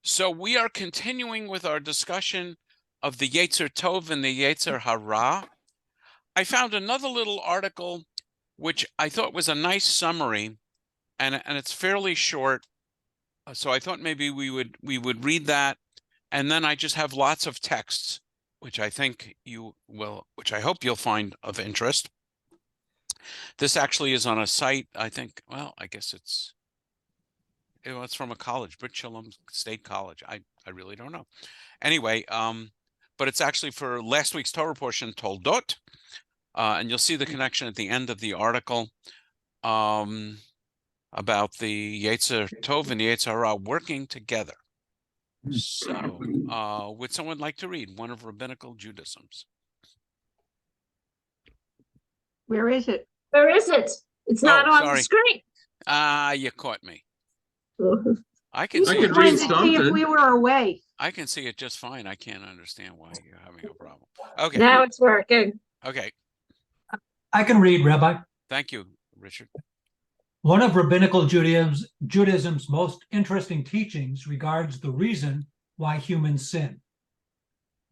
So we are continuing with our discussion of the Yetzer Tov and the Yetzer HaRah. I found another little article which I thought was a nice summary, and it's fairly short. So I thought maybe we would read that, and then I just have lots of texts, which I think which I hope you'll find of interest. This actually is on a site, I think, well, I guess it's from a college, Brit State College. I really don't know. Anyway, but it's actually for last week's Torah portion, Toldot, and you'll see the connection at the end of the article about the Yetzer Tov and the Yetzer HaRah working together. So, would someone like to read one of rabbinical Judaisms? Where is it? Where is it? It's not on the screen. You caught me. I You can could read something. If we were away. I can see it just fine. I can't understand why you're having a problem. Okay. Now it's working. Okay. I can read, Rabbi. Thank you, Richard. One of rabbinical Judaism's most interesting teachings regards the reason why humans sin.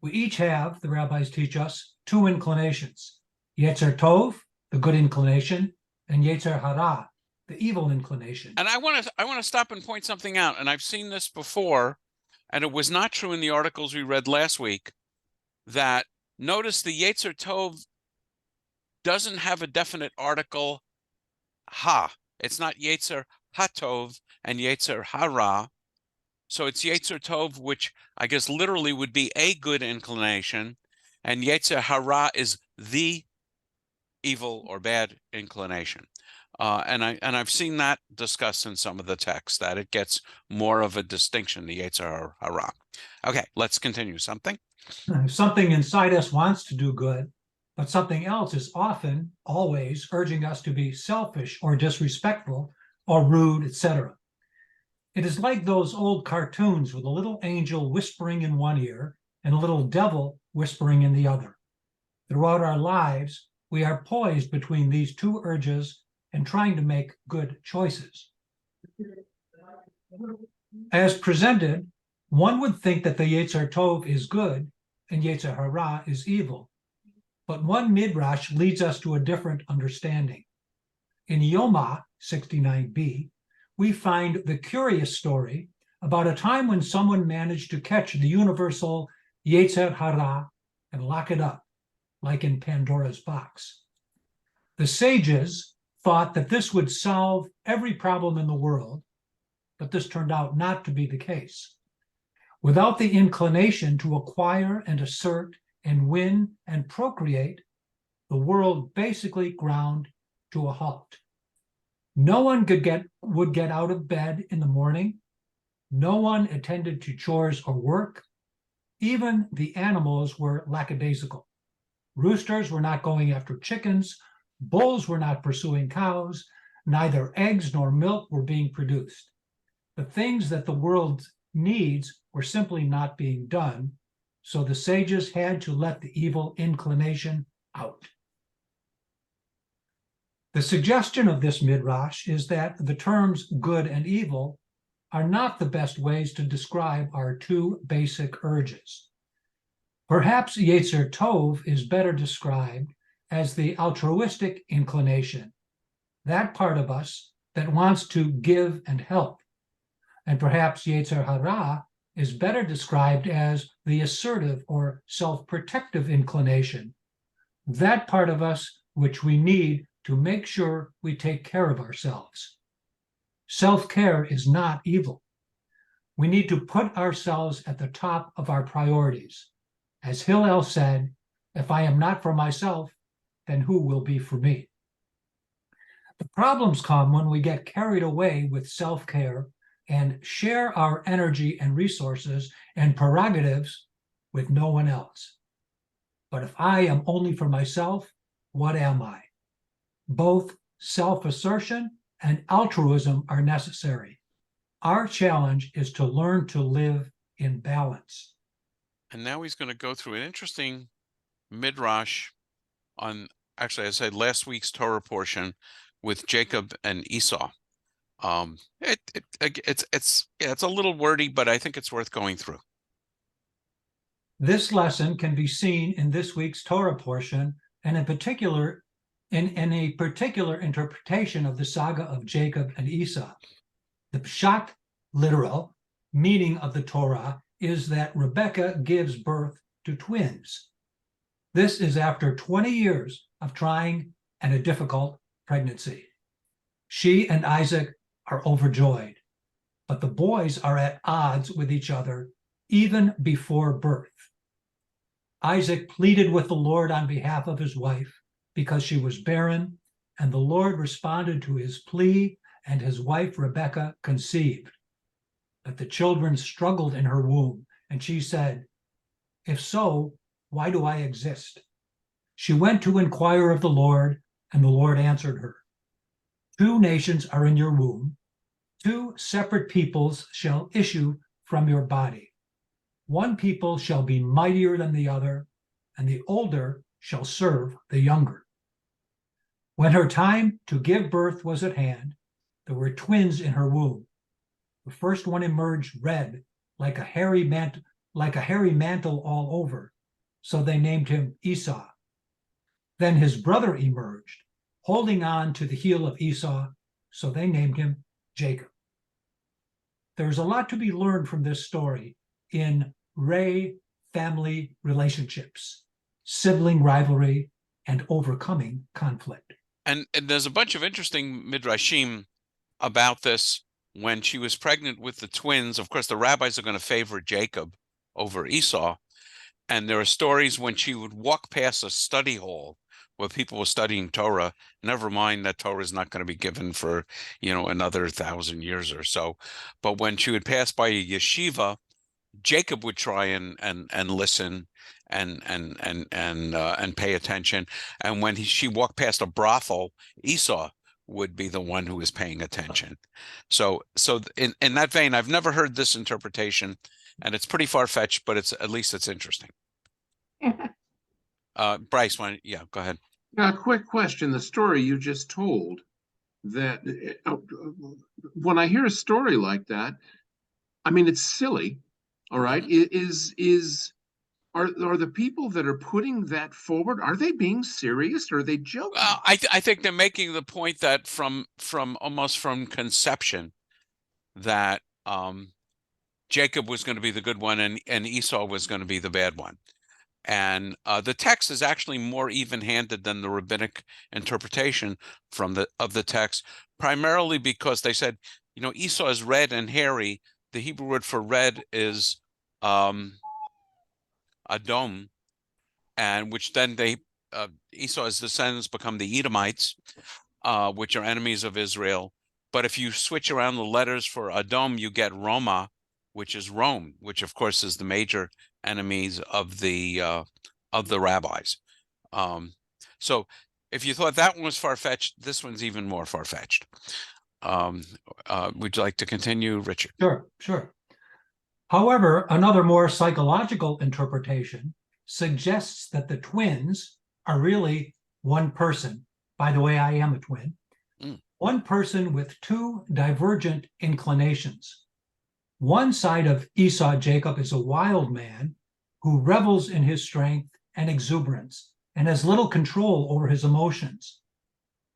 We each have, the rabbis teach us, two inclinations: Yetzer Tov, the good inclination, and Yetzer HaRah, the evil inclination. And I want to stop and point something out. And I've seen this before, and it was not true in the articles we read last week. That notice the Yetzer Tov doesn't have a definite article ha. It's not Yetzer HaTov and Yetzer HaRah. So it's Yetzer Tov, which I guess literally would be a good inclination, and Yetzer HaRah is the evil or bad inclination. And I've seen that discussed in some of the texts, that it gets more of a distinction, the Yetzer HaRah. Okay, let's continue. Something inside us wants to do good, but something else is often, always urging us to be selfish or disrespectful or rude, etc. It is like those old cartoons with a little angel whispering in one ear and a little devil whispering in the other. Throughout our lives, we are poised between these two urges and trying to make good choices. As presented, one would think that the Yetzer Tov is good and Yetzer HaRah is evil. But one midrash leads us to a different understanding. In Yoma 69b, we find the curious story about a time when someone managed to catch the universal Yetzer HaRah and lock it up, like in Pandora's box. The sages thought that this would solve every problem in the world, but this turned out not to be the case. Without the inclination to acquire and assert and win and procreate, the world basically ground to a halt. No one would get out of bed in the morning. No one attended to chores or work. Even the animals were lackadaisical. Roosters were not going after chickens. Bulls were not pursuing cows. Neither eggs nor milk were being produced. The things that the world needs were simply not being done, so the sages had to let the evil inclination out. The suggestion of this midrash is that the terms good and evil are not the best ways to describe our two basic urges. Perhaps Yetzer Tov is better described as the altruistic inclination, that part of us that wants to give and help. And perhaps Yetzer HaRah is better described as the assertive or self-protective inclination, that part of us which we need to make sure we take care of ourselves. Self-care is not evil. We need to put ourselves at the top of our priorities. As Hillel said, if I am not for myself, then who will be for me? The problems come when we get carried away with self-care and share our energy and resources and prerogatives with no one else. But if I am only for myself, what am I? Both self-assertion and altruism are necessary. Our challenge is to learn to live in balance. And now he's going to go through an interesting midrash on, actually, I said last week's Torah portion with Jacob and Esau. It's a little wordy, but I think it's worth going through. This lesson can be seen in this week's Torah portion, and in particular, in a particular interpretation of the saga of Jacob and Esau. The pshat, literal, meaning of the Torah is that Rebekah gives birth to twins. This is after 20 years of trying and a difficult pregnancy. She and Isaac are overjoyed, but the boys are at odds with each other even before birth. Isaac pleaded with the Lord on behalf of his wife because she was barren, and the Lord responded to his plea, and his wife Rebekah conceived. But the children struggled in her womb, and she said, "If so, why do I exist?" She went to inquire of the Lord, and the Lord answered her, "Two nations are in your womb, two separate peoples shall issue from your body. One people shall be mightier than the other, and the older shall serve the younger." When her time to give birth was at hand, there were twins in her womb. The first one emerged red, like a hairy mantle all over, so they named him Esau. Then his brother emerged, holding on to the heel of Esau, so they named him Jacob. There's a lot to be learned from this story in Ray family relationships, sibling rivalry, and overcoming conflict. And there's a bunch of interesting midrashim about this. When she was pregnant with the twins, of course, the rabbis are going to favor Jacob over Esau. And there are stories when she would walk past a study hall where people were studying Torah, never mind that Torah is not going to be given for, another 1,000 years or so. But when she would pass by a yeshiva, Jacob would try and listen and pay attention. And when she walked past a brothel, Esau would be the one who was paying attention. So in that vein, I've never heard this interpretation, and it's pretty far-fetched, but at least it's interesting. Bryce, go ahead. A quick question. The story you just told, that when I hear a story like that, I mean, it's silly. All right. Are the people that are putting that forward, are they being serious, or are they joking? I think they're making the point that from almost from conception that Jacob was going to be the good one and Esau was going to be the bad one. And the text is actually more even-handed than the rabbinic interpretation of the text, primarily because they said, Esau is red and hairy. The Hebrew word for red is Adom, and which then Esau's descendants become the Edomites, which are enemies of Israel. But if you switch around the letters for Adom, you get Roma, which is Rome, which of course is the major enemies of the rabbis. So if you thought that one was far-fetched, this one's even more far-fetched. Would you like to continue, Richard? Sure. However, another more psychological interpretation suggests that the twins are really one person. By the way, I am a twin. One person with two divergent inclinations. One side of Esau Jacob is a wild man who revels in his strength and exuberance and has little control over his emotions.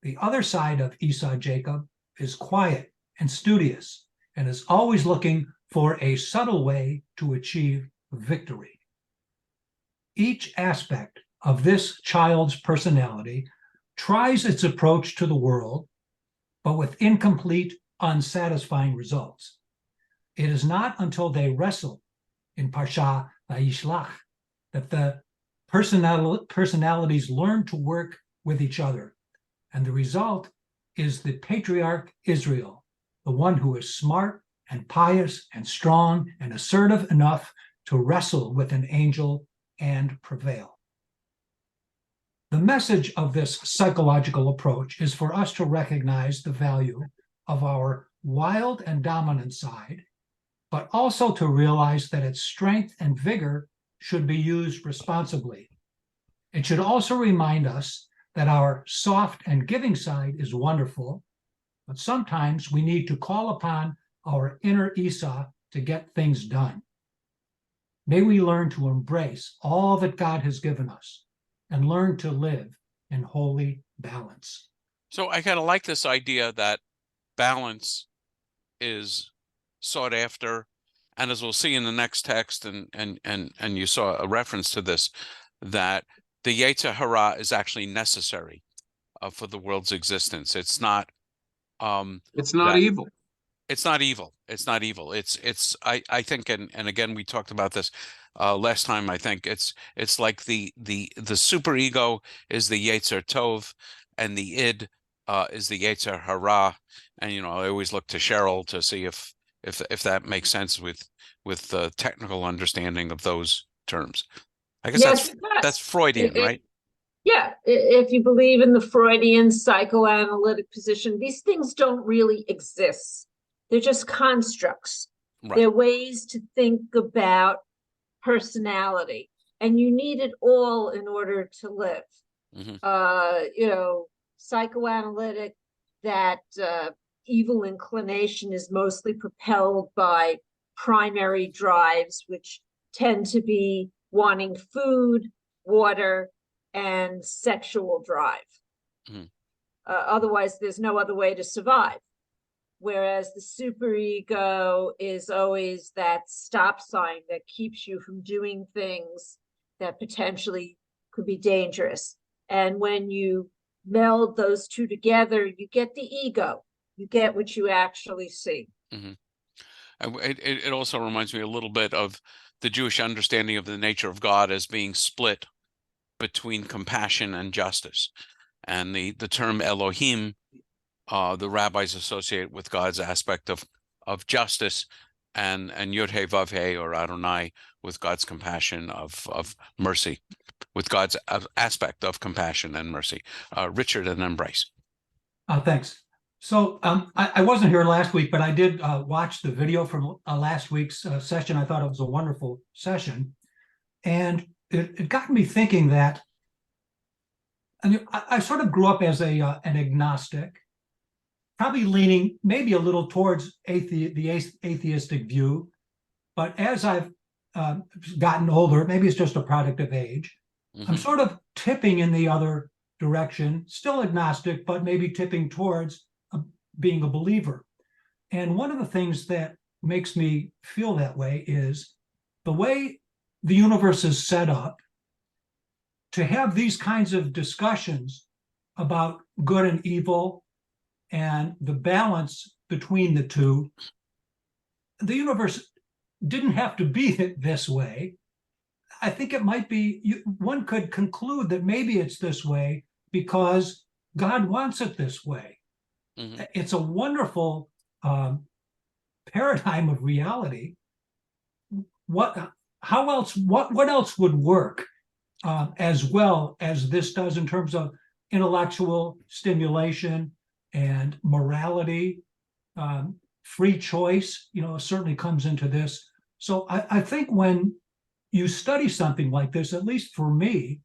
The other side of Esau Jacob is quiet and studious and is always looking for a subtle way to achieve victory. Each aspect of this child's personality tries its approach to the world, but with incomplete, unsatisfying results. It is not until they wrestle in Parsha Vayishlach that the personalities learn to work with each other, and the result is the patriarch Israel, the one who is smart and pious and strong and assertive enough to wrestle with an angel and prevail. The message of this psychological approach is for us to recognize the value of our wild and dominant side, but also to realize that its strength and vigor should be used responsibly. It should also remind us that our soft and giving side is wonderful, but sometimes we need to call upon our inner Esau to get things done. May we learn to embrace all that God has given us and learn to live in holy balance. So I kind of like this idea that balance is sought after, and as we'll see in the next text, and you saw a reference to this, that the Yetzer HaRah is actually necessary for the world's existence. It's not It's not evil. It's not evil. It's not evil. I think, and again, we talked about this last time. I think it's like the superego is the Yetzer Tov, and the id is the Yetzer HaRah. And I always look to Cheryl to see if that makes sense with the technical understanding of those terms. I guess Yes, that's Freudian, right? Yeah, if you believe in the Freudian psychoanalytic position, these things don't really exist. They're just constructs. Right. They're ways to think about personality, and you need it all in order to live. Psychoanalytic, that evil inclination is mostly propelled by primary drives, which tend to be wanting food, water, and sexual drive. Otherwise, there's no other way to survive. Whereas the superego is always that stop sign that keeps you from doing things that potentially could be dangerous. And when you meld those two together, you get the ego. You get what you actually see. It also reminds me a little bit of the Jewish understanding of the nature of God as being split between compassion and justice. And the term Elohim, the rabbis associate with God's aspect of justice, and Yod He Vav He, or Adonai, with God's compassion of mercy, with God's aspect of compassion and mercy. Richard, and then Bryce. Thanks. So I wasn't here last week, but I did watch the video from last week's session. I thought it was a wonderful session. And it got me thinking that, I sort of grew up as an agnostic, probably leaning maybe a little towards the atheistic view. But as I've gotten older, maybe it's just a product of age, I'm sort of tipping in the other direction, still agnostic, but maybe tipping towards being a believer. And one of the things that makes me feel that way is the way the universe is set up to have these kinds of discussions about good and evil and the balance between the two. The universe didn't have to be this way. I think it might be, one could conclude that maybe it's this way because God wants it this way. It's a wonderful paradigm of reality. What else would work as well as this does in terms of intellectual stimulation and morality, free choice, certainly comes into this. So I think when you study something like this, at least for me,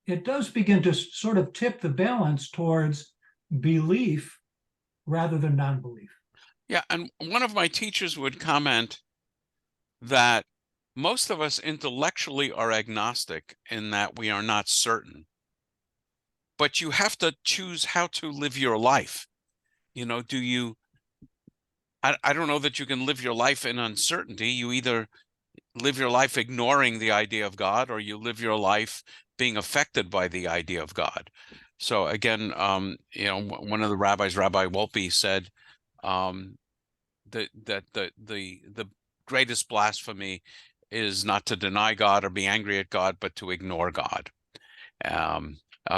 it does begin to sort of tip the balance towards belief rather than non-belief. Yeah, and one of my teachers would comment that most of us intellectually are agnostic in that we are not certain. But you have to choose how to live your life. Do you, I don't know that you can live your life in uncertainty. You either live your life ignoring the idea of God, or you live your life being affected by the idea of God. So again, one of the rabbis, Rabbi Wolpe, said that the greatest blasphemy is not to deny God or be angry at God, but to ignore God.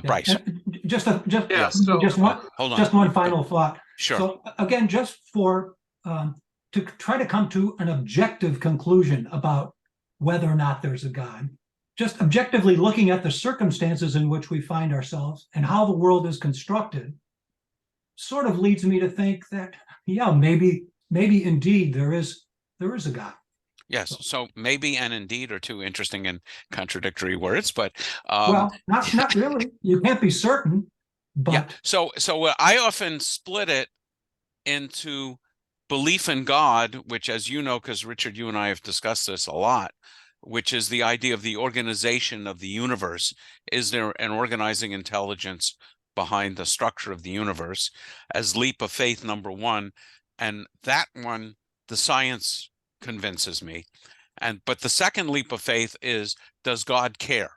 Bryce, Just hold on. Just one final thought. Sure. So again, just for to try to come to an objective conclusion about whether or not there's a God, just objectively looking at the circumstances in which we find ourselves and how the world is constructed, sort of leads me to think that, yeah, maybe indeed there is a God. Yes. So maybe and indeed are two interesting and contradictory words, but well, not really. You can't be certain. But yeah. So I often split it into belief in God, which, as you know, because Richard, you and I have discussed this a lot, which is the idea of the organization of the universe. Is there an organizing intelligence behind the structure of the universe? As leap of faith number one, and that one, the science convinces me. But the second leap of faith is, does God care?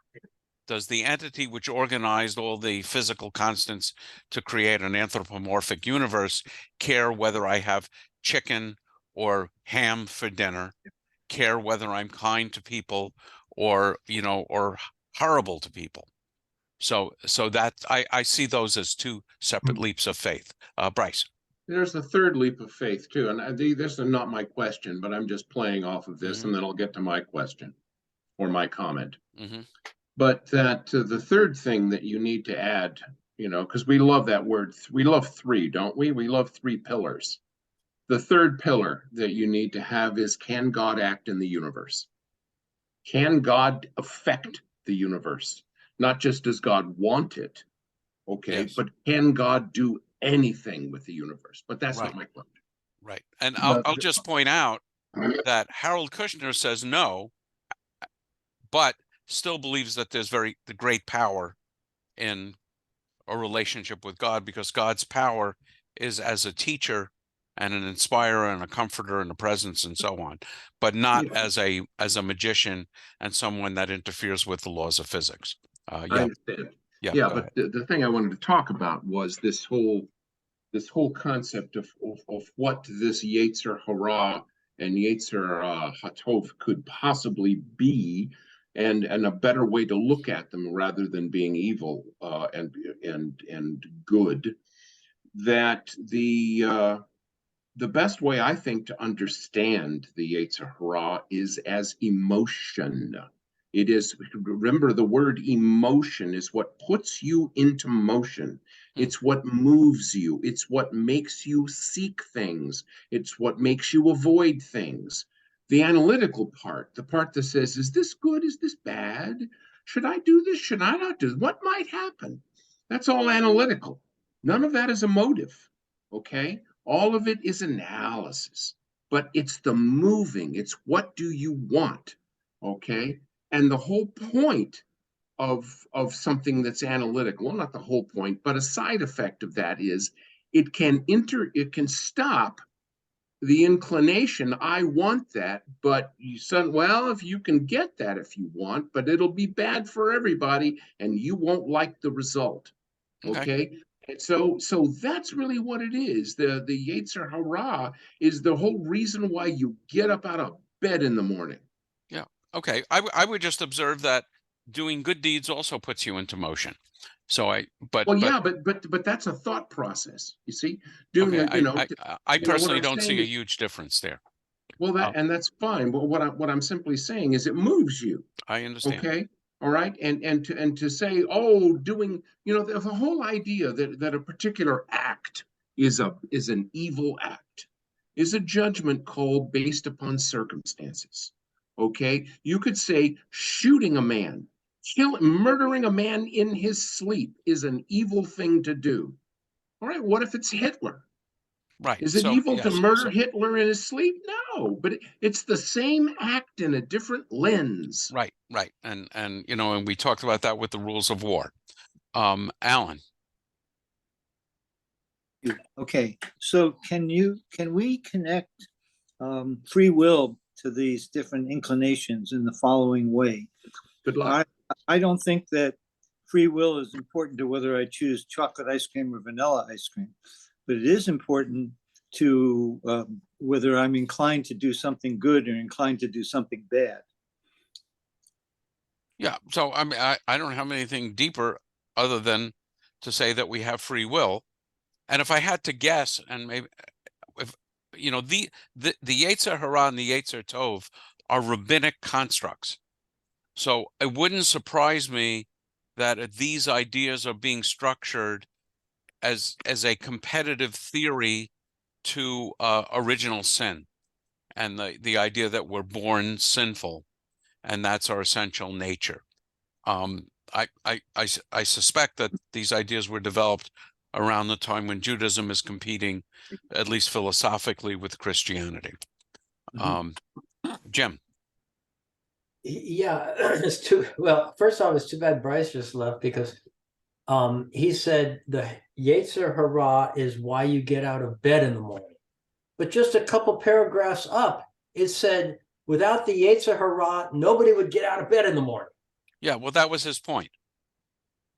Does the entity which organized all the physical constants to create an anthropomorphic universe care whether I have chicken or ham for dinner, care whether I'm kind to people or, or horrible to people? So that I see those as two separate leaps of faith. Bryce. There's the third leap of faith too, and this is not my question, but I'm just playing off of this, and then I'll get to my question or my comment. But that the third thing that you need to add, because we love that word, we love three, don't we? We love three pillars. The third pillar that you need to have is, can God act in the universe? Can God affect the universe? Not just does God want it, okay, Yes. but can God do anything with the universe? But that's not my question. Right. And I'll just point out that Harold Kushner says no, but still believes that there's the great power in a relationship with God, because God's power is as a teacher and an inspirer and a comforter and a presence and so on, but not as a magician and someone that interferes with the laws of physics. I understand. Yeah, but the thing I wanted to talk about was this whole concept of what this Yetzer HaRah and Yetzer HaTov could possibly be, and a better way to look at them rather than being evil and good. That the best way, I think, to understand the Yetzer HaRah is as emotion. It is, remember, the word emotion is what puts you into motion. It's what moves you. It's what makes you seek things. It's what makes you avoid things. The analytical part, the part that says, is this good? Is this bad? Should I do this? Should I not do this? What might happen? That's all analytical. None of that is emotive, okay? All of it is analysis, but it's the moving. It's what do you want, okay? And the whole point of something that's analytical, well, not the whole point, but a side effect of that is it can stop the inclination. I want that, but you said, well, if you can get that if you want, but it'll be bad for everybody and you won't like the result. Okay. And so that's really what it is. The Yetzer HaRah is the whole reason why you get up out of bed in the morning. Yeah. Okay. I would just observe that doing good deeds also puts you into motion. So but that's a thought process. You see, I personally don't see a huge difference there. Well, and that's fine. But what I'm simply saying is it moves you. I understand. Okay. All right. And to say, oh, doing, the whole idea that a particular act is an evil act is a judgment call based upon circumstances. Okay. You could say shooting a man, murdering a man in his sleep is an evil thing to do. All right. What if it's Hitler? Right. Is it evil to murder Hitler in his sleep? No, but it's the same act in a different lens. Right. And and we talked about that with the rules of war. Alan. Okay. So can we connect free will to these different inclinations in the following way? Good luck. I don't think that free will is important to whether I choose chocolate ice cream or vanilla ice cream, but it is important to whether I'm inclined to do something good or inclined to do something bad. Yeah. So I mean, I don't have anything deeper other than to say that we have free will. And if I had to guess, and maybe if the Yetzer HaRah and the Yetzer Tov are rabbinic constructs. So it wouldn't surprise me that these ideas are being structured as a competitive theory to original sin, and the idea that we're born sinful, and that's our essential nature. I suspect that these ideas were developed around the time when Judaism is competing, at least philosophically, with Christianity. Jim. Yeah, it's too well. First off, it's too bad Bryce just left because he said the Yetzer HaRah is why you get out of bed in the morning. But just a couple paragraphs up, it said without the Yetzer HaRah, nobody would get out of bed in the morning. Yeah, well, that was his point.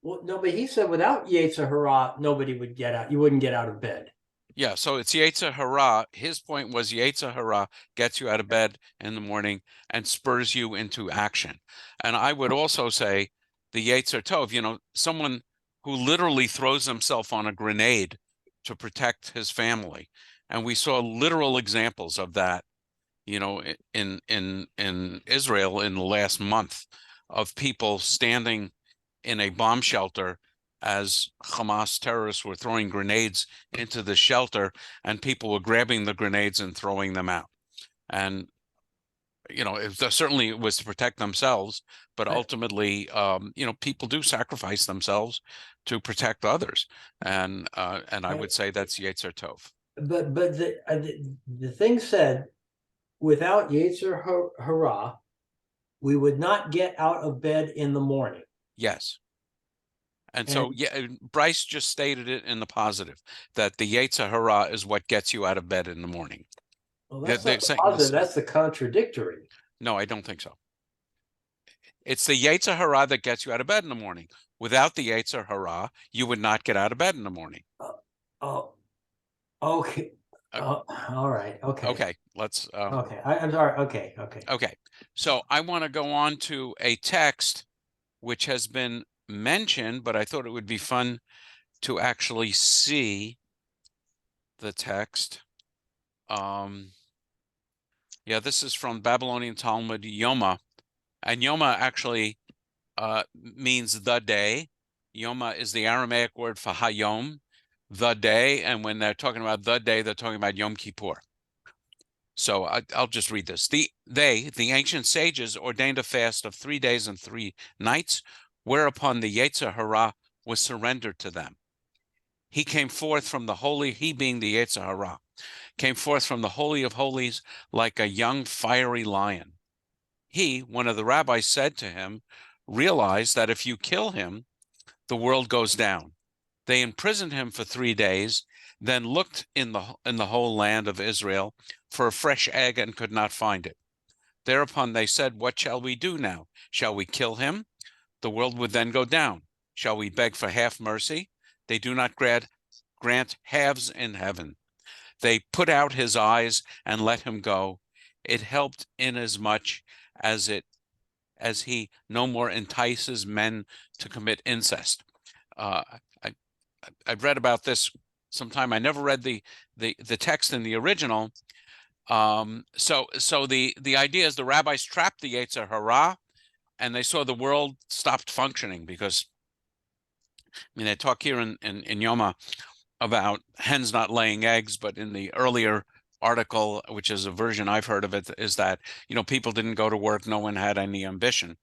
Well, no, but he said without Yetzer HaRah, nobody would get out. You wouldn't get out of bed. Yeah, so it's Yetzer HaRah. His point was Yetzer HaRah gets you out of bed in the morning and spurs you into action. And I would also say the Yetzer Tov, you know, someone who literally throws himself on a grenade to protect his family. And we saw literal examples of that, you know, in Israel in the last month, of people standing in a bomb shelter as Hamas terrorists were throwing grenades into the shelter, and people were grabbing the grenades and throwing them out. And, you know, certainly it was to protect themselves, but ultimately, you know, people do sacrifice themselves to protect others. And I would say that's Yetzer Tov. But the thing said, without Yetzer HaRah, we would not get out of bed in the morning. Yes. And so, yeah, Bryce just stated it in the positive, that the Yetzer HaRah is what gets you out of bed in the morning. Well, that's not the positive, that's the contradictory. No, I don't think so. It's the Yetzer HaRah that gets you out of bed in the morning. Without the Yetzer HaRah, you would not get out of bed in the morning. Okay. All right. Okay. Okay. Let's. Okay. I'm sorry. Okay. Okay. So I want to go on to a text which has been mentioned, but I thought it would be fun to actually see the text. Yeah, this is from Babylonian Talmud Yoma, and Yoma actually means the day. Yoma is the Aramaic word for Hayom, the day, and when they're talking about the day, they're talking about Yom Kippur. So I'll just read this. The ancient sages, ordained a fast of 3 days and 3 nights, whereupon the Yetzer HaRah was surrendered to them. He came forth from the holy, he being the Yetzer HaRah, came forth from the Holy of Holies like a young fiery lion. He, one of the rabbis, said to him, realize that if you kill him, the world goes down. They imprisoned him for 3 days, then looked in the whole land of Israel for a fresh egg and could not find it. Thereupon they said, what shall we do now? Shall we kill him? The world would then go down. Shall we beg for half mercy? They do not grant halves in heaven. They put out his eyes and let him go. It helped inasmuch as he no more entices men to commit incest. I've read about this sometime. I never read the text in the original. So the idea is the rabbis trapped the Yetzer HaRah, and they saw the world stopped functioning because, I mean, they talk here in Yoma about hens not laying eggs, but in the earlier article, which is a version I've heard of it, is that, you know, people didn't go to work, no one had any ambition.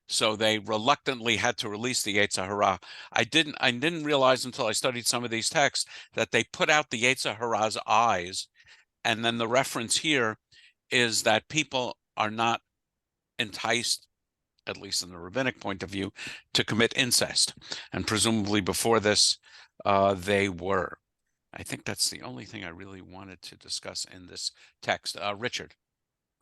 So they reluctantly had to release the Yetzer HaRah. I didn't realize until I studied some of these texts that they put out the Yetzer HaRah's eyes. And then the reference here is that people are not enticed, at least in the rabbinic point of view, to commit incest. And presumably before this, they were. I think that's the only thing I really wanted to discuss in this text. Richard.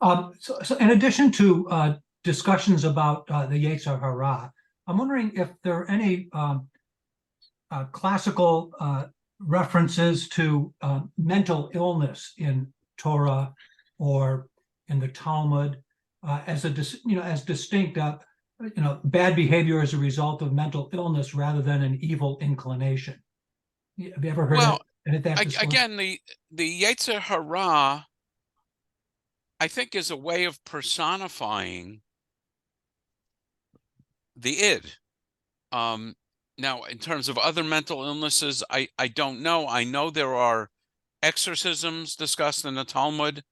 So in addition to discussions about the Yetzer HaRah, I'm wondering if there are any classical references to mental illness in Torah or in the Talmud as distinct, bad behavior as a result of mental illness rather than an evil inclination. Have you ever heard of that? Again, the Yetzer HaRah, I think, is a way of personifying the id. Now, in terms of other mental illnesses, I don't know. I know there are exorcisms discussed in the Talmud,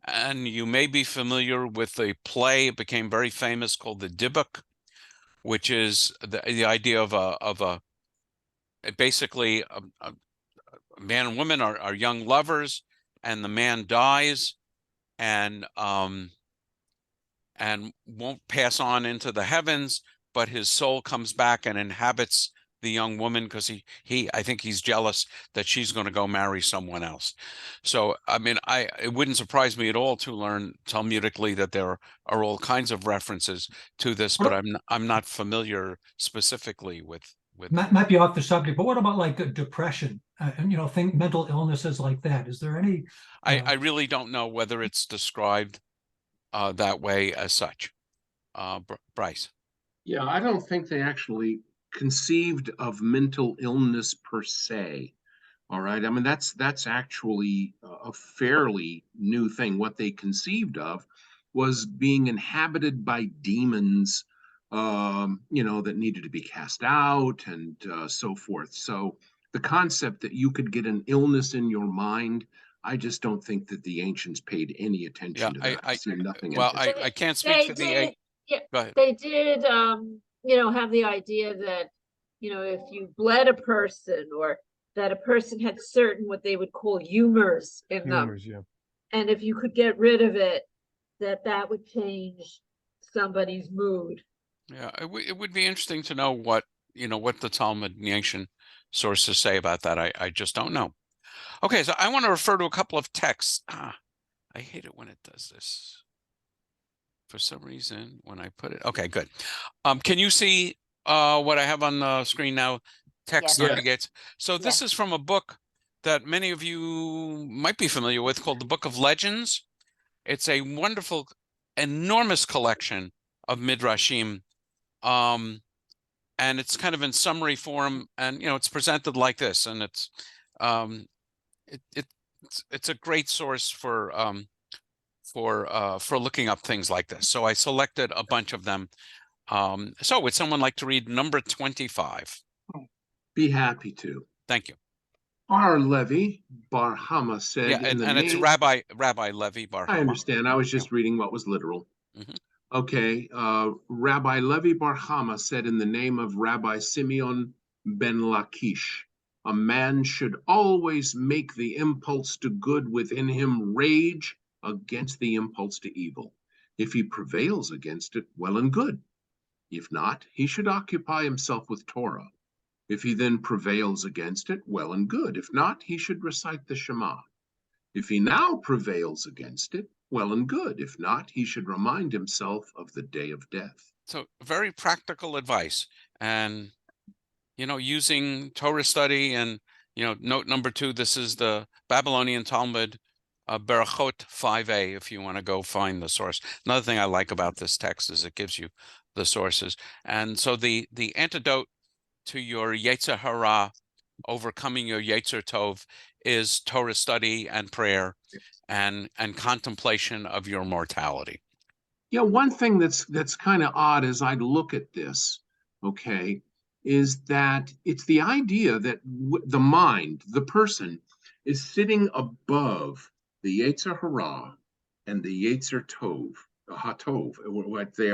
and you may be familiar with a play. It became very famous called the Dybbuk, which is the idea of a basically a man and woman are young lovers, and the man dies and won't pass on into the heavens, but his soul comes back and inhabits the young woman because I think he's jealous that she's going to go marry someone else. So I mean, it wouldn't surprise me at all to learn Talmudically that there are all kinds of references to this, but I'm not familiar specifically with Might be off the subject, but what about like depression and mental illnesses like that? Is there any? I really don't know whether it's described that way as such. Bryce. Yeah, I don't think they actually conceived of mental illness per se. All right. I mean, that's actually a fairly new thing. What they conceived of was being inhabited by demons, that needed to be cast out and so forth. So the concept that you could get an illness in your mind, I just don't think that the ancients paid any attention to that. I see nothing. well, I can't speak for the. Go ahead. They did, have the idea that, if you bled a person or that a person had certain what they would call humors in them, and if you could get rid of it, that would change somebody's mood. Yeah, it would be interesting to know what the Talmud and the ancient sources say about that. I just don't know. Okay, so I want to refer to a couple of texts. I hate it when it does this. For some reason, when I put it, okay, good. Can you see what I have on the screen now? Text Yes. on the gates. So this is from a book that many of you might be familiar with called the Book of Legends. It's a wonderful, enormous collection of midrashim, and it's kind of in summary form, and it's presented like this, and it's a great source for looking up things like this. So I selected a bunch of them. So would someone like to read number 25? Be happy to. Thank you. Our Levi Bar Hama said, Yeah, and it's Rabbi Levi Bar Hama. I understand. I was just reading what was literal. Okay. Rabbi Levi Bar Hama said, in the name of Rabbi Simeon ben Lakish, a man should always make the impulse to good within him rage against the impulse to evil. If he prevails against it, well and good. If not, he should occupy himself with Torah. If he then prevails against it, well and good. If not, he should recite the Shema. If he now prevails against it, well and good. If not, he should remind himself of the day of death. So very practical advice, and using Torah study, and note number 2, this is the Babylonian Talmud, Berachot 5a, if you want to go find the source. Another thing I like about this text is it gives you the sources. And so the antidote to your Yetzer HaRah, overcoming your Yetzer Tov, is Torah study and prayer and contemplation of your mortality. Yeah, one thing that's kind of odd as I look at this, okay, is that it's the idea that the mind, the person, is sitting above the Yetzer HaRah and the Yetzer Tov, the HaTov. What they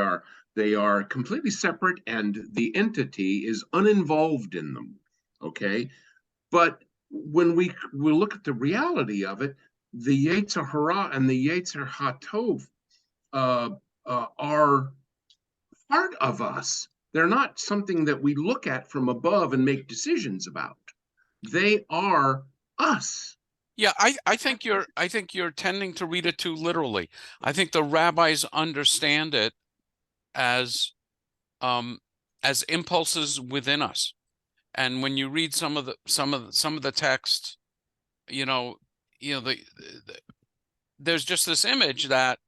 are completely separate, and the entity is uninvolved in them. Okay, but when we look at the reality of it, the Yetzer HaRah and the Yetzer HaTov are part of us. They're not something that we look at from above and make decisions about. They are us. Yeah, I think you're tending to read it too literally. I think the rabbis understand it as impulses within us. And when you read some of the text, there's just this image that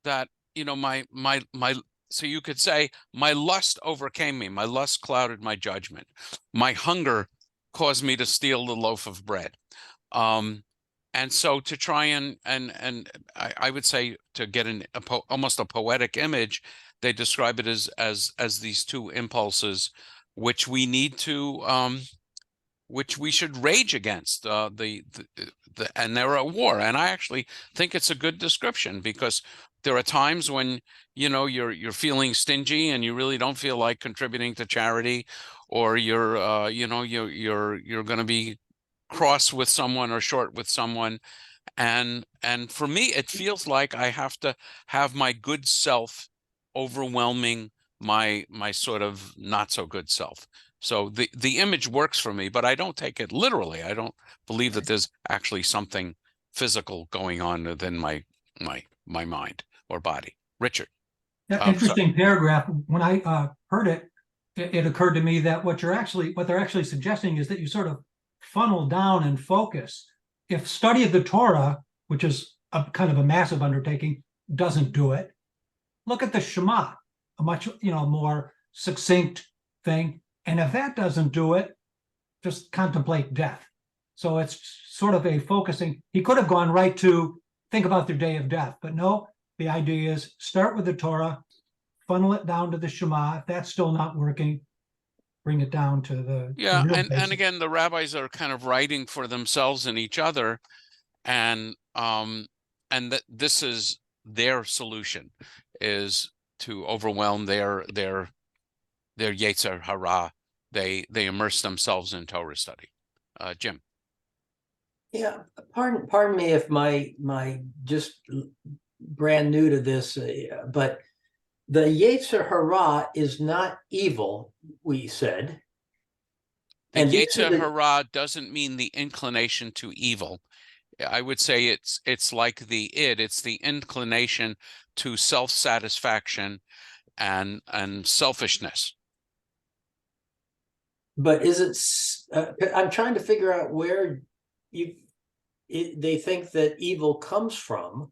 my so you could say my lust overcame me, my lust clouded my judgment, my hunger caused me to steal the loaf of bread. And so to try and I would say, to get almost a poetic image, they describe it as these two impulses, which we need to which we should rage against, and they're at war. And I actually think it's a good description, because there are times when you're feeling stingy and you really don't feel like contributing to charity, or you're you're going to be cross with someone or short with someone. And for me, it feels like I have to have my good self overwhelming my sort of not so good self. So the image works for me, but I don't take it literally. I don't believe that there's actually something physical going on within my mind or body. Richard. Yeah, So- interesting paragraph. When I heard it, it occurred to me that what they're actually suggesting is that you sort of funnel down and focus. If study of the Torah, which is a kind of a massive undertaking, doesn't do it, look at the Shema, a much more succinct thing. And if that doesn't do it, just contemplate death. So it's sort of a focusing. He could have gone right to think about their day of death, but no, the idea is start with the Torah, funnel it down to the Shema. If that's still not working, bring it down to the yeah, real and basics. again, the rabbis are kind of writing for themselves and each other, and that this is their solution, is to overwhelm their Yetzer HaRah. They immerse themselves in Torah study. Jim. Yeah, pardon me if my just brand new to this, but the Yetzer HaRah is not evil, we said. The And Yetzer HaRah doesn't mean the inclination to evil. I would say it's like it's the inclination to self-satisfaction and selfishness. But is it? I'm trying to figure out where they think that evil comes from.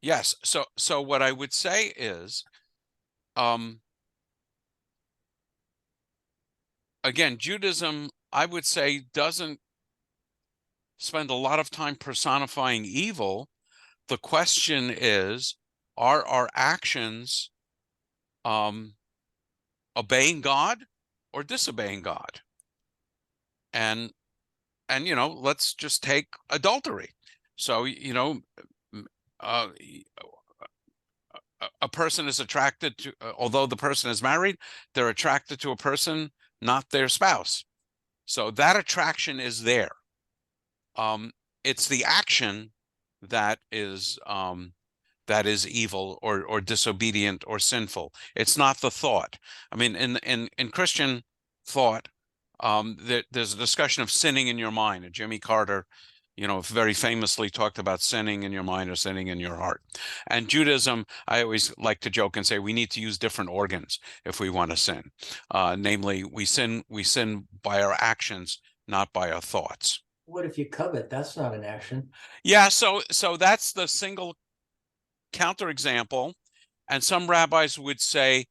Yes. So what I would say is, again, Judaism, I would say, doesn't spend a lot of time personifying evil. The question is, are our actions obeying God or disobeying God? And let's just take adultery. So a person is attracted to, although the person is married, they're attracted to a person, not their spouse. So that attraction is there. It's the action that is evil or disobedient or sinful. It's not the thought. I mean, in Christian thought, there's a discussion of sinning in your mind, and Jimmy Carter, very famously talked about sinning in your mind or sinning in your heart. And Judaism, I always like to joke and say we need to use different organs if we want to sin. Namely, we sin by our actions, not by our thoughts. What if you covet? That's not an action. Yeah, so that's the single counterexample. And some rabbis would say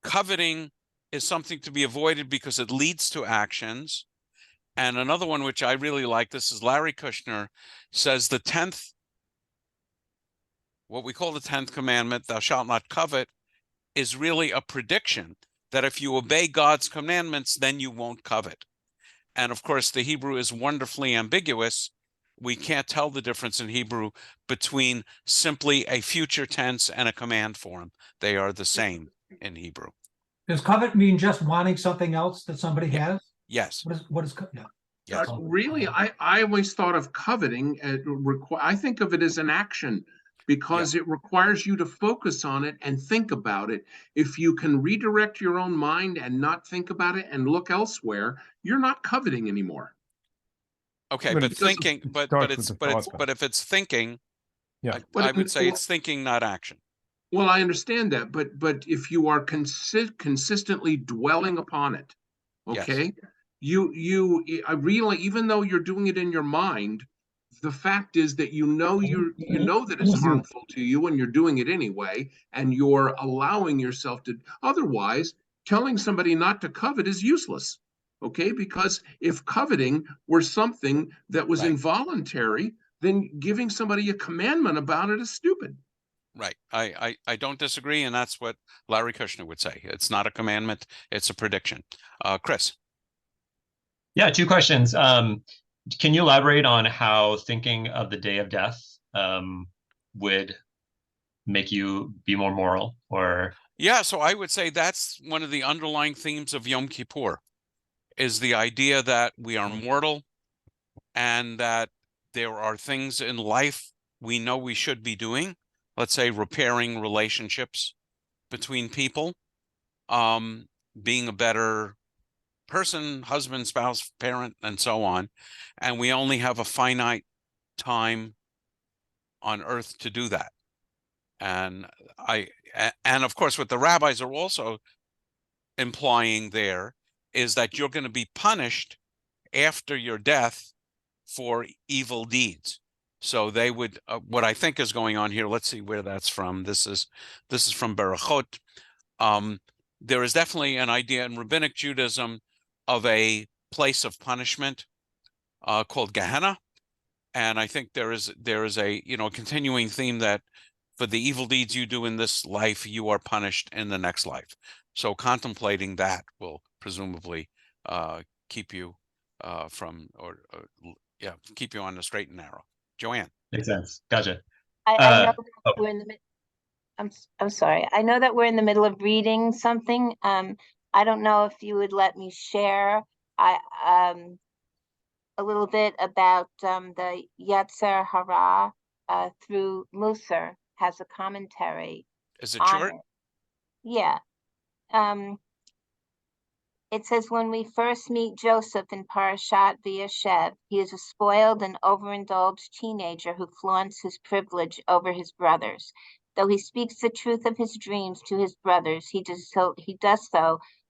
coveting is something to be avoided because it leads to actions. And another one, which I really like, this is Larry Kushner, says the 10th, what we call the 10th commandment, thou shalt not covet, is really a prediction that if you obey God's commandments, then you won't covet. And of course, the Hebrew is wonderfully ambiguous. We can't tell the difference in Hebrew between simply a future tense and a command form. They are the same in Hebrew. Does covet mean just wanting something else that somebody has? Yes. What is yeah. Yes. Really, I always thought of coveting. I think of it as an action because it requires you to focus on it and think about it. If you can redirect your own mind and not think about it and look elsewhere, you're not coveting anymore. Okay, But but it thinking, but starts it's with the thought, but if it's thinking, Yeah. I would say it's thinking, not action. Well, I understand that, but if you are consistently dwelling upon it, okay, I really, even though you're doing it in your mind, the fact is that you know that it's harmful to you, and you're doing it anyway, and you're allowing yourself to. Otherwise, telling somebody not to covet is useless, okay? Because if coveting were something that was Right. involuntary, then giving somebody a commandment about it is stupid. Right. I don't disagree, and that's what Larry Kushner would say. It's not a commandment, it's a prediction. Chris. Yeah, two questions. Can you elaborate on how thinking of the day of death would make you be more moral? Or Yeah, so I would say that's one of the underlying themes of Yom Kippur. is the idea that we are mortal and that there are things in life we know we should be doing. Let's say repairing relationships between people, being a better person, husband, spouse, parent, and so on. And we only have a finite time on earth to do that. And of course, what the rabbis are also implying there is that you're going to be punished after your death for evil deeds. So they would, what I think is going on here, let's see where that's from. This is from Berachot. There is definitely an idea in rabbinic Judaism of a place of punishment called Gehenna. And I think there is a, continuing theme that for the evil deeds you do in this life, you are punished in the next life. So contemplating that will presumably keep you keep you on the straight and narrow. Joanne. Makes sense. Gotcha. I know that oh. we're in the I'm sorry. I know that we're in the middle of reading something. I don't know if you would let me share a little bit about the Yetzer HaRah through Musar has a commentary. Is it short? Yeah. It says, when we first meet Joseph in Parashat Vayeshev, he is a spoiled and overindulged teenager who flaunts his privilege over his brothers. Though he speaks the truth of his dreams to his brothers, he does so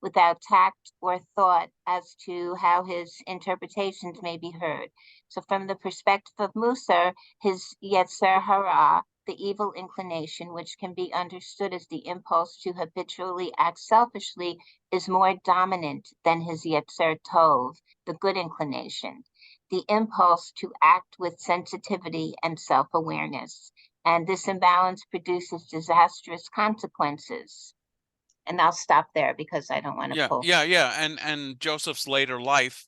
without tact or thought as to how his interpretations may be heard. So from the perspective of Musar, his Yetzer HaRah, the evil inclination, which can be understood as the impulse to habitually act selfishly, is more dominant than his Yetzer Tov, the good inclination, the impulse to act with sensitivity and self-awareness. And this imbalance produces disastrous consequences. And I'll stop there because I don't want to pull. Yeah. And Joseph's later life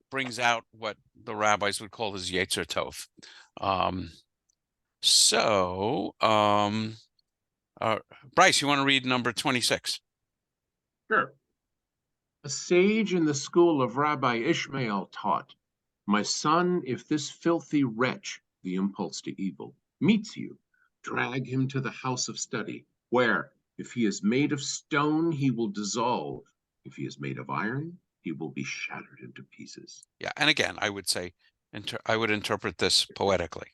brings out what the rabbis would call his Yetzer Tov. Bryce, you want to read number 26? Sure. A sage in the school of Rabbi Ishmael taught, "My son, if this filthy wretch, the impulse to evil, meets you, drag him to the house of study, where, if he is made of stone, he will dissolve. If he is made of iron, he will be shattered into pieces." Yeah, and again, I would say, I would interpret this poetically.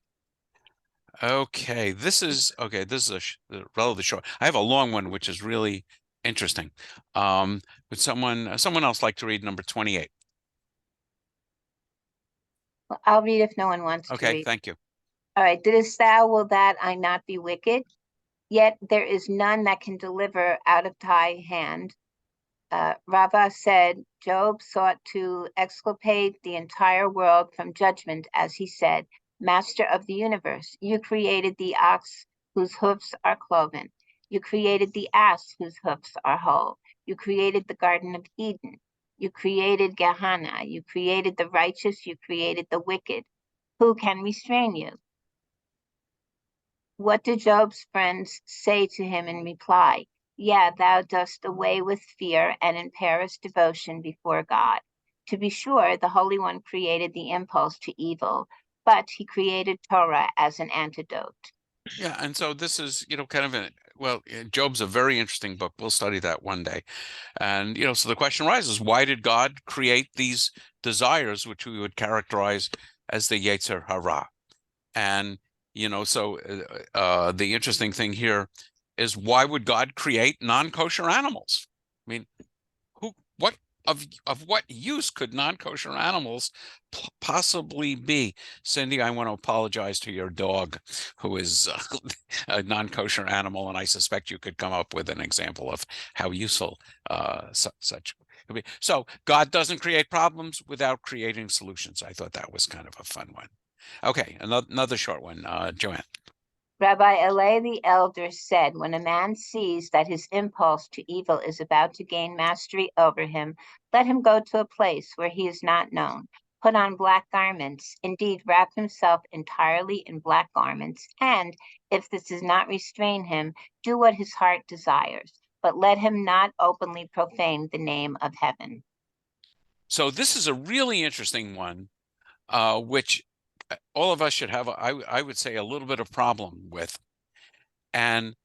Okay, this is a relatively short. I have a long one, which is really interesting. Would someone else like to read number 28? Well, I'll read if no one wants to read. Okay, thank you. All right. Didst thou, will that I not be wicked? Yet there is none that can deliver out of thy hand. Rava said, Job sought to exculpate the entire world from judgment, as he said, Master of the universe, you created the ox whose hoofs are cloven. You created the ass whose hoofs are whole. You created the Garden of Eden. You created Gehenna. You created the righteous. You created the wicked. Who can restrain you? What do Job's friends say to him in reply? Yeah, thou dost away with fear and impairest devotion before God. To be sure, the Holy One created the impulse to evil, but he created Torah as an antidote. Yeah, and so this is, kind of Job's a very interesting book. We'll study that one day. And, so the question arises, why did God create these desires, which we would characterize as the Yetzer HaRah? And, so the interesting thing here is, why would God create non-kosher animals? I mean, of what use could non-kosher animals possibly be? Cindy, I want to apologize to your dog, who is a non-kosher animal, and I suspect you could come up with an example of how useful such could be. So God doesn't create problems without creating solutions. I thought that was kind of a fun one. Okay, another short one, Joanne. Rabbi Eleh the elder said, when a man sees that his impulse to evil is about to gain mastery over him, let him go to a place where he is not known. Put on black garments, indeed wrap himself entirely in black garments, and, if this does not restrain him, do what his heart desires, but let him not openly profane the name of heaven. So this is a really interesting one, which all of us should have, I would say, a little bit of problem with. And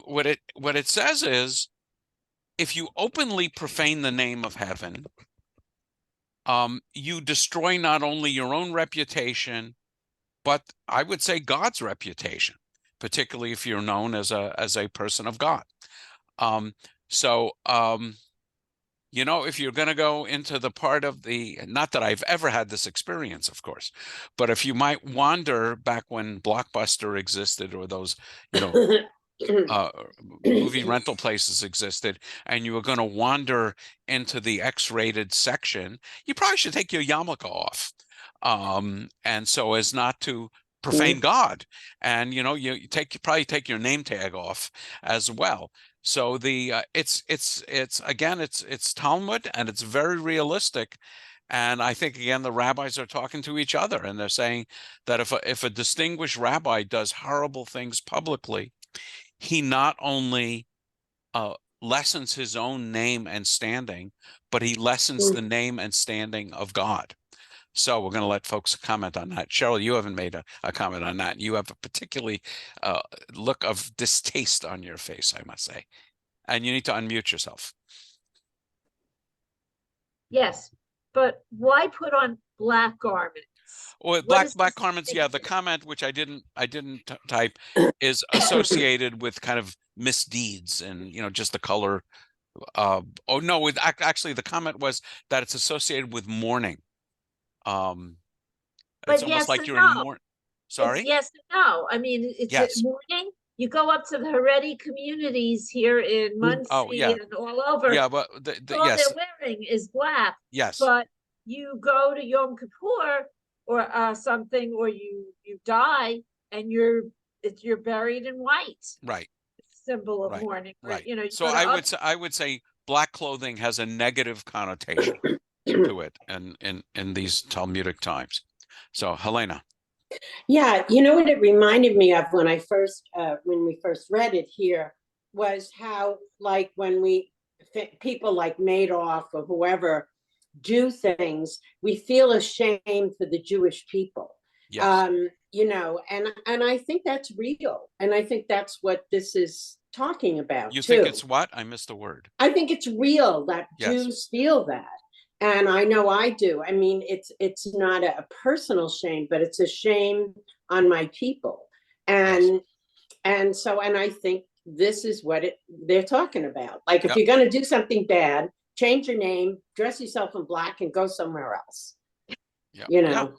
what it says is, if you openly profane the name of heaven, you destroy not only your own reputation, but I would say God's reputation, particularly if you're known as a person of God. You know, if you're going to go into the part of the, not that I've ever had this experience, of course, but if you might wander back when Blockbuster existed, or those, you know, movie rental places existed, and you were going to wander into the X-rated section, you probably should take your yarmulke off, and so as not to profane God, and you know, you probably take your name tag off as well. So the it's again, it's Talmud, and it's very realistic. And I think, again, the rabbis are talking to each other, and they're saying that if a distinguished rabbi does horrible things publicly, he not only lessens his own name and standing, but he lessens the name and standing of God. So we're going to let folks comment on that. Cheryl, you haven't made a comment on that. You have a particularly look of distaste on your face, I must say. And you need to unmute yourself. Yes, but why put on black garments? Well, black garments, yeah, the comment, which I didn't type, is associated with kind of misdeeds, and you know, just the color. Oh no, actually the comment was that it's associated with mourning. It's almost like you're in mourning. Sorry? It's yes and no. I mean, it's mourning. You go up to the Haredi communities here in Muncie and all over. Yeah, but all they're wearing is black. Yes. But you go to Yom Kippur or something, or you die, and you're buried in white. Right. Symbol of mourning. Right. You know. So I would say black clothing has a negative connotation to it, and in these Talmudic times. So Helena. Yeah, you know what it reminded me of when we first read it here was how, like, when people like Madoff or whoever do things, we feel ashamed for the Jewish people. Yes. You know, and I think that's real, and I think that's what this is talking about. You think it's what? I missed a word. I think it's real that Jews feel that. And I know I do. I mean, it's not a personal shame, but it's a shame on my people. And so I think this is what they're talking about. Like, if you're going to do something bad, change your name, dress yourself in black, and go somewhere else. You know?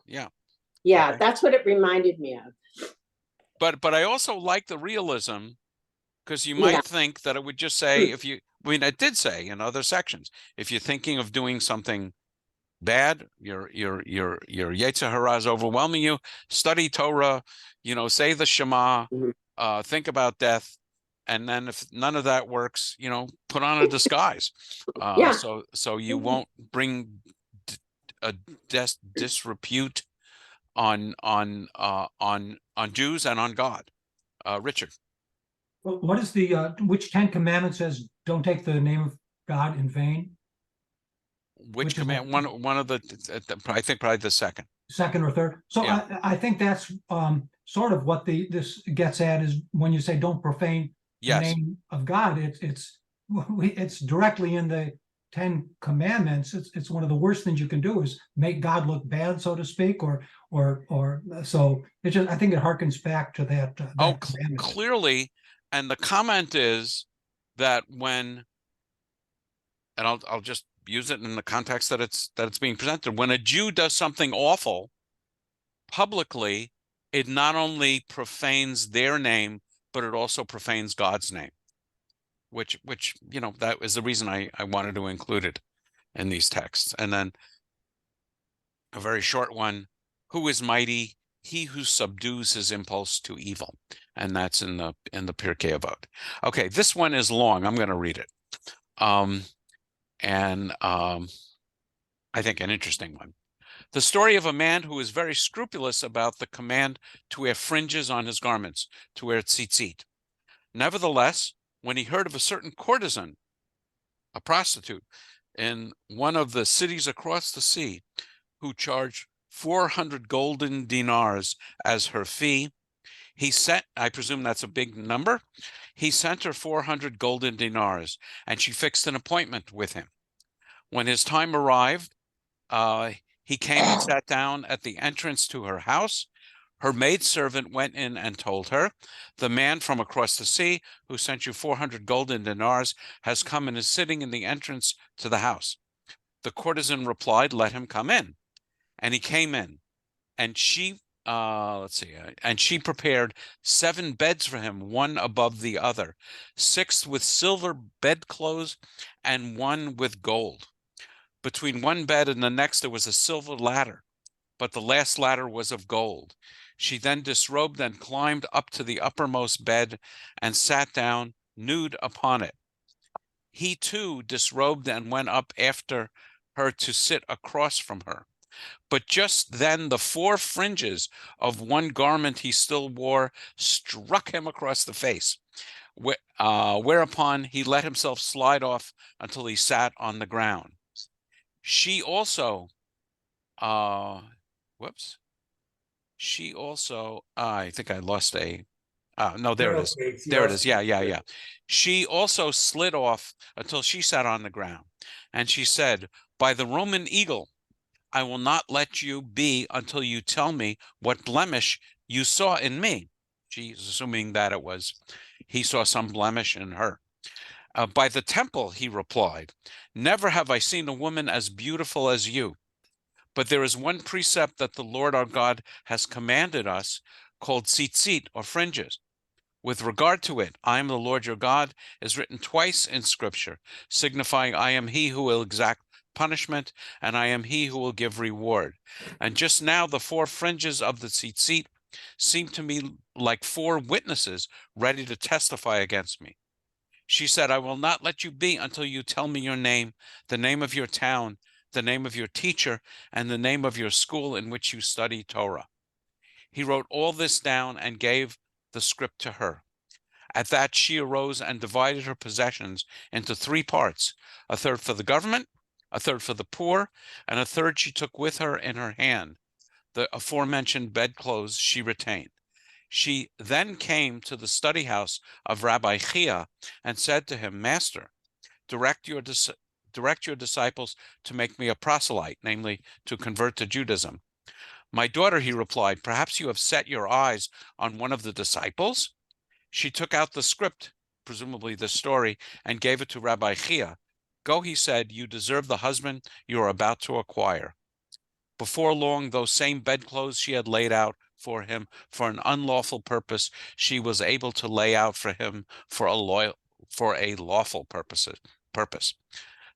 Yeah, that's what it reminded me of. But I also like the realism, because you might think that it would just say, I mean, it did say in other sections, if you're thinking of doing something bad, your Yetzer HaRah is overwhelming you, study Torah, you know, say the Shema, think about death, and then if none of that works, you know, put on a disguise, so you won't bring a disrepute on Jews and on God. Richard. Well, what is which 10 Commandments says don't take the name of God in vain? Which command? One of the, I think probably the second or third. So I think that's sort of what this gets at, is when you say don't profane the name of God. It's directly in the 10 Commandments. It's one of the worst things you can do, is make God look bad, so to speak, or so it just, I think it harkens back to that. Clearly. And the comment is that when, and I'll just use it in the context that it's being presented, when a Jew does something awful publicly, it not only profanes their name, but it also profanes God's name, which you know, that is the reason I wanted to include it in these texts. And then a very short one: who is mighty? He who subdues his impulse to evil. And that's in the Pirkei Avot. Okay, this one is long. I'm going to read it. I think an interesting one. The story of a man who is very scrupulous about the command to wear fringes on his garments, to wear tzitzit. Nevertheless, when he heard of a certain courtesan, a prostitute, in one of the cities across the sea who charged 400 golden dinars as her fee. He sent, I presume that's a big number. He sent her 400 golden dinars, and she fixed an appointment with him. When his time arrived, he came and sat down at the entrance to her house. Her maidservant went in and told her, "The man from across the sea who sent you 400 golden dinars has come and is sitting in the entrance to the house." The courtesan replied, "Let him come in." And he came in, and she, and she prepared 7 beds for him, one above the other, 6 with silver bedclothes and 1 with gold. Between one bed and the next there was a silver ladder, but the last ladder was of gold. She then disrobed and climbed up to the uppermost bed and sat down nude upon it. He too disrobed and went up after her to sit across from her. But just then the 4 fringes of one garment he still wore struck him across the face, whereupon he let himself slide off until he sat on the ground. She also, she also, I think I lost a, no, there it is. There it is. Yeah. She also slid off until she sat on the ground. And she said, "By the Roman eagle, I will not let you be until you tell me what blemish you saw in me." She's assuming that it was, he saw some blemish in her. "By the temple," he replied, "never have I seen a woman as beautiful as you. But there is one precept that the Lord our God has commanded us, called tzitzit, or fringes. With regard to it, 'I am the Lord your God,' is written twice in Scripture, signifying I am he who will exact punishment, and I am he who will give reward. And just now the 4 fringes of the tzitzit seem to me like 4 witnesses ready to testify against me." She said, "I will not let you be until you tell me your name, the name of your town, the name of your teacher, and the name of your school in which you study Torah." He wrote all this down and gave the script to her. At that she arose and divided her possessions into 3 parts, a third for the government, a third for the poor, and a third she took with her in her hand. The aforementioned bedclothes she retained. She then came to the study house of Rabbi HaRah and said to him, "Master, direct your disciples to make me a proselyte," namely, to convert to Judaism. "My daughter," he replied, "perhaps you have set your eyes on one of the disciples?" She took out the script, presumably the story, and gave it to Rabbi HaRah. "Go," he said, "you deserve the husband you are about to acquire." Before long, those same bedclothes she had laid out for him for an unlawful purpose, she was able to lay out for him for a lawful purpose.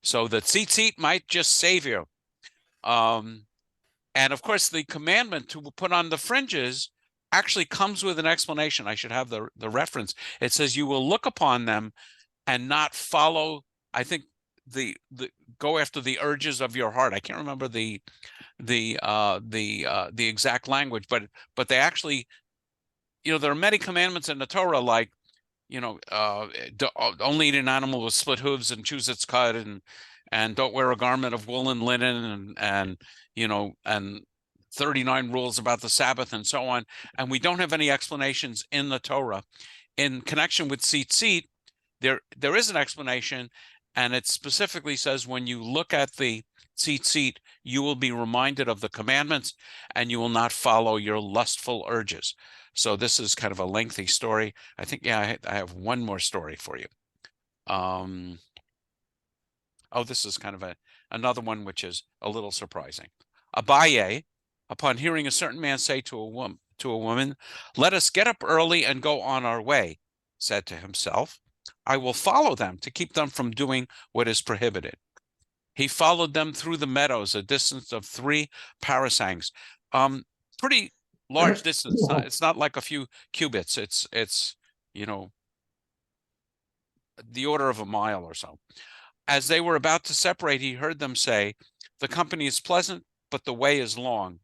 So the tzitzit might just save you. And of course, the commandment to put on the fringes actually comes with an explanation. I should have the reference. It says, "You will look upon them and not follow," I think, the go after the urges of your heart. I can't remember the exact language, but they actually, there are many commandments in the Torah, like, only eat an animal with split hooves and choose its cut, and don't wear a garment of wool and linen, and 39 rules about the Sabbath and so on. And we don't have any explanations in the Torah. In connection with tzitzit, there is an explanation, and it specifically says, when you look at the tzitzit, you will be reminded of the commandments, and you will not follow your lustful urges. So this is kind of a lengthy story. I think, I have one more story for you. This is kind of another one which is a little surprising. Abaye, upon hearing a certain man say to a woman, "Let us get up early and go on our way," said to himself, "I will follow them to keep them from doing what is prohibited." He followed them through the meadows, a distance of 3 parasangs. Pretty large distance. It's not like a few cubits. It's the order of a mile or so. As they were about to separate, he heard them say, "The company is pleasant, but the way is long."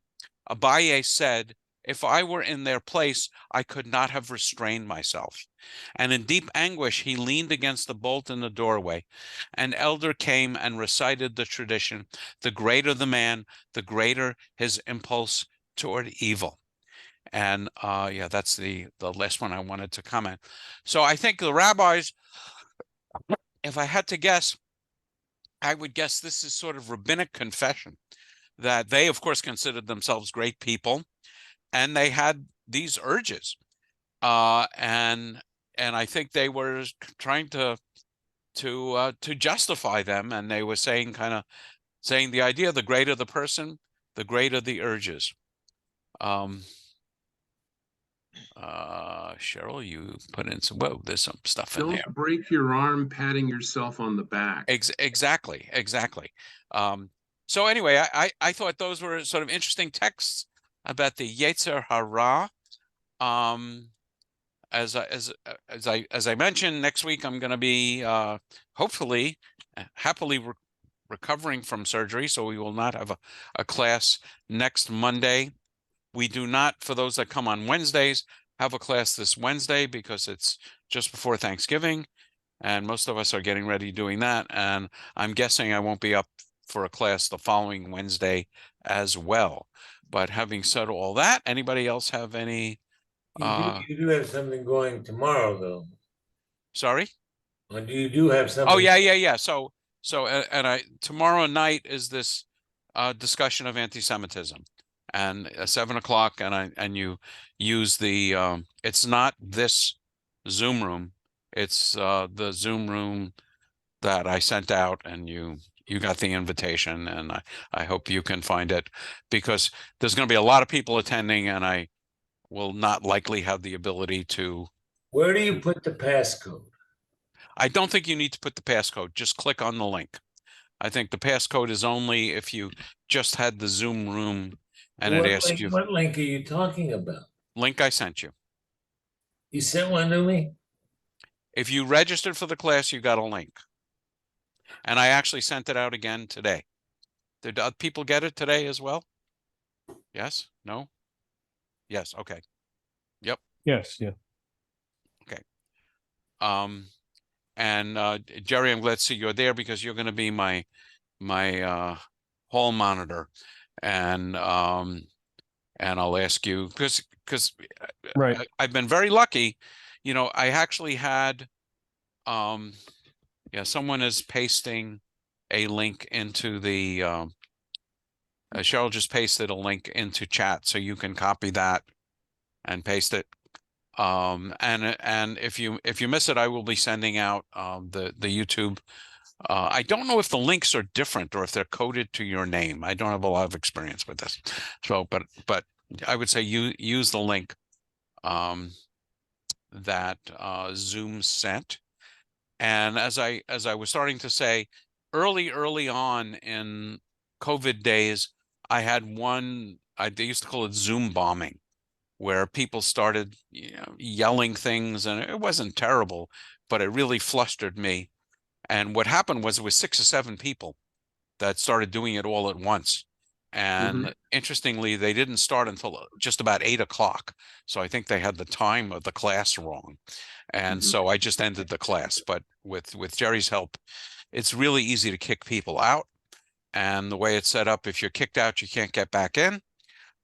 Abaye said, If I were in their place, I could not have restrained myself. And in deep anguish, he leaned against the bolt in the doorway. An elder came and recited the tradition. The greater the man, the greater his impulse toward evil. And yeah, that's the last one I wanted to comment. So I think the rabbis, if I had to guess, I would guess this is sort of rabbinic confession, that they, of course, considered themselves great people, and they had these urges, and I think they were trying to justify them, and they were saying the idea: the greater the person, the greater the urges. Cheryl, you put in some, whoa, there's some stuff in there. Don't break your arm patting yourself on the back. Exactly. So anyway, I thought those were sort of interesting texts about the Yetzer HaRah. As I mentioned, next week I'm going to be hopefully happily recovering from surgery, so we will not have a class next Monday. We do not, for those that come on Wednesdays, have a class this Wednesday because it's just before Thanksgiving, and most of us are getting ready doing that. And I'm guessing I won't be up for a class the following Wednesday as well. But having said all that, anybody else have any? You do have something going tomorrow, though. Sorry? Or you do have something? Oh, yeah. So tomorrow night is this discussion of anti-Semitism. And 7 o'clock, and you use the it's not this Zoom room, it's the Zoom room that I sent out, and you got the invitation, and I hope you can find it, because there's going to be a lot of people attending, and I will not likely have the ability to. Where do you put the passcode? I don't think you need to put the passcode. Just click on the link. I think the passcode is only if you just had the Zoom room. And it asks you. What link are you talking about? Link I sent you. You sent one to me? If you registered for the class, you got a link. And I actually sent it out again today. Did people get it today as well? Yes? No? Yes. Okay. Yep. Yes. Yeah. Okay. And Jerry, I'm glad to see you're there, because you're going to be my hall monitor. And I'll ask you, because right. I've been very lucky. I actually had, someone is pasting a link into the, Cheryl just pasted a link into chat, so you can copy that and paste it. And if you miss it, I will be sending out the YouTube. I don't know if the links are different or if they're coded to your name. I don't have a lot of experience with this. So, but I would say use the link that Zoom sent. And as I was starting to say, early on in COVID days, I had they used to call it Zoom bombing, where people started yelling things, and it wasn't terrible, but it really flustered me. And what happened was, it was 6 or 7 people that started doing it all at once. And interestingly, they didn't start until just about 8 o'clock. So I think they had the time of the class wrong. And so I just ended the class. But with Jerry's help, it's really easy to kick people out. And the way it's set up, if you're kicked out, you can't get back in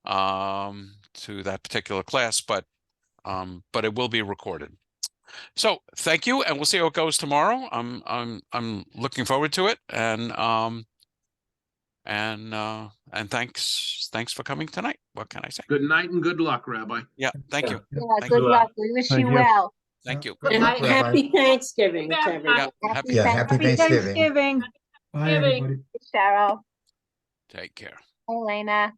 to that particular class, but it will be recorded. So thank you, and we'll see how it goes tomorrow. I'm looking forward to it, and thanks for coming tonight. What can I say? Good night and good luck, Rabbi. Yeah, thank you. Yeah, Thank good you. luck. We wish you well. Thank you. And happy Thanksgiving to everyone. Happy Thanksgiving. Bye, everybody. Cheryl. Take care. Elena.